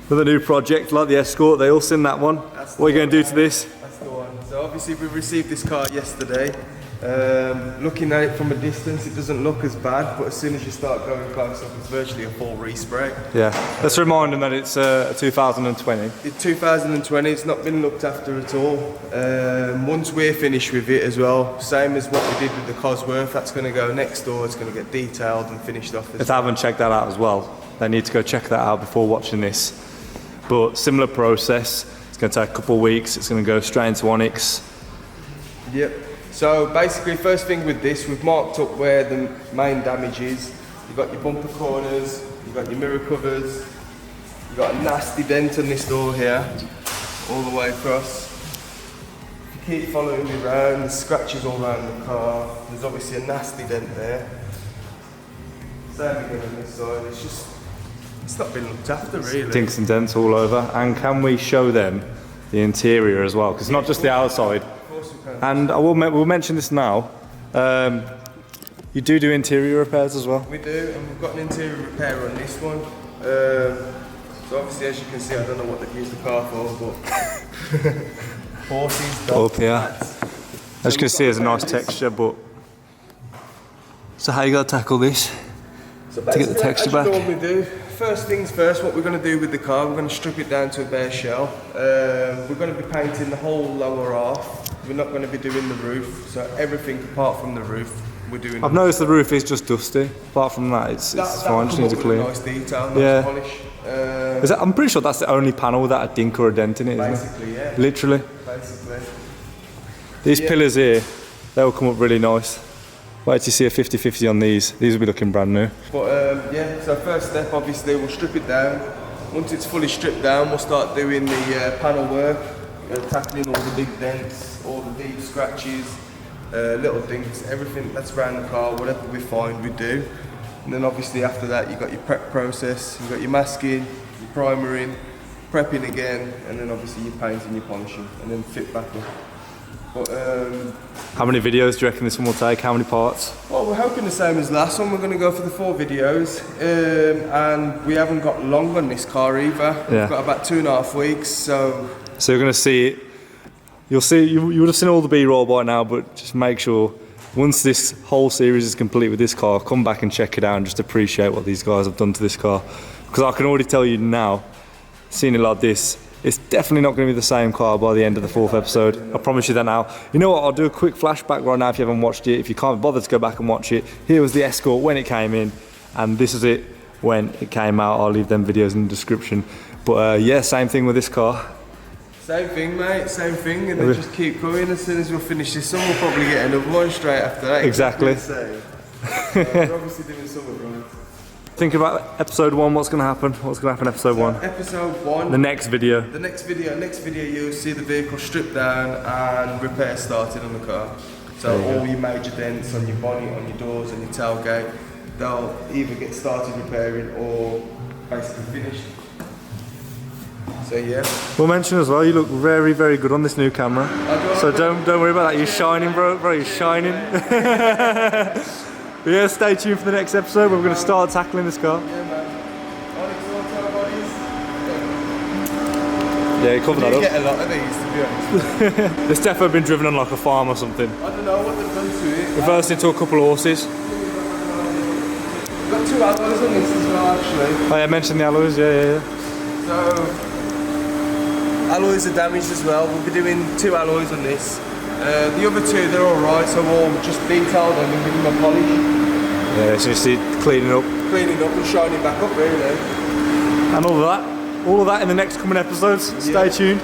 Another new project like the Escort, they all seen that one. What are you going to do to this? That's the one. So obviously we received this car yesterday. Looking at it from a distance, it doesn't look as bad, but as soon as you start going close up, it's virtually a full respray. Yeah, let's remind them that it's a 2020. It's 2020, it's not been looked after at all. Once we're finished with it as well, same as what we did with the Cosworth, that's going to go next door, it's going to get detailed and finished off. If they haven't checked that out as well, they need to go check that out before watching this. But similar process, it's going to take a couple of weeks, it's going to go straight into Onyx. Yep. So basically, first thing with this, we've marked up where the main damage is. You've got your bumper corners, you've got your mirror covers, you've got a nasty dent on this door here, all the way across. If you keep following me around, there's scratches all around the car. There's obviously a nasty dent there. Same again on this side, it's not been looked after really. Dinks and dents all over. And can we show them the interior as well? Because it's not just the outside. And I we'll mention this now. You do interior repairs as well? We do, and we've got an interior repair on this one. So obviously, as you can see, I don't know what they've used the car for, but horses, dogs, up here. cats. As you can see, there's a nice texture, but so how you got to tackle this So to get the texture back? What we do. First things first, what we're going to do with the car, we're going to strip it down to a bare shell. We're going to be painting the whole lower half. We're not going to be doing the roof, so everything apart from the roof, we're doing. I've noticed the roof is just dusty. Apart from that, it's fine. Just needs a clean. Nice detail, nice polish. I'm pretty sure that's the only panel without a dink or a dent in it, isn't Basically, it? yeah. Literally. Basically. These pillars here, they'll come up really nice. Wait till you see a 50-50 on these. These will be looking brand new. But yeah, so first step, obviously, we'll strip it down. Once it's fully stripped down, we'll start doing the panel work, tackling all the big dents, all the deep scratches, little dinks, everything that's around the car, whatever we find, we do. And then obviously after that, you've got your prep process, you've got your masking, your primering, prepping again, and then obviously your painting, your polishing, and then fit back up. But, how many videos do you reckon this one will take? How many parts? well, we're hoping the same as last one. We're going to go for the 4 videos, and we haven't got long on this car either. Yeah. We've got about 2.5 weeks, so you're going to see it. You'll see. You would have seen all the B-roll by now, but just make sure once this whole series is complete with this car, come back and check it out and just appreciate what these guys have done to this car. Because I can already tell you now, seeing it like this, it's definitely not going to be the same car by the end of the 4th episode. I promise you that now. You know what, I'll do a quick flashback right now if you haven't watched it. If you can't bother to go back and watch it, here was the Escort when it came in, and this is it when it came out. I'll leave them videos in the description. But yeah, same thing with this car. same thing, mate, same thing, and then just keep going. As soon as we'll finish this one, we'll probably get another one straight after that. Exactly. We're obviously doing something right. Think about episode 1, what's going to happen? What's going to happen episode 1? Episode 1. The next video. The next video you'll see the vehicle stripped down and repair started on the car. So all your major dents on your bonnet, on your doors, on your tailgate, they'll either get started repairing or basically finished. So yeah. We'll mention as well, you look very, very good on this new camera. So don't worry about that. You're shining, bro. You're shining. But yeah, stay tuned for the next episode where we're going to start tackling this car. Yeah, man. Onyx auto bodies. Yeah, you covered that You up. get a lot of these, to be honest. This defo been driven on like a farm or something. I don't know what they've done to it. Reversed into a couple of horses. We've got 2 alloys on this as well, actually. Oh yeah, I mentioned the alloys, yeah. So, alloys are damaged as well. We'll be doing 2 alloys on this. The other 2, they're alright, so we'll just detail them and give them a polish. Yeah, so you see cleaning up. Cleaning up and shining back up, really. And all of that in the next coming episodes. Stay tuned.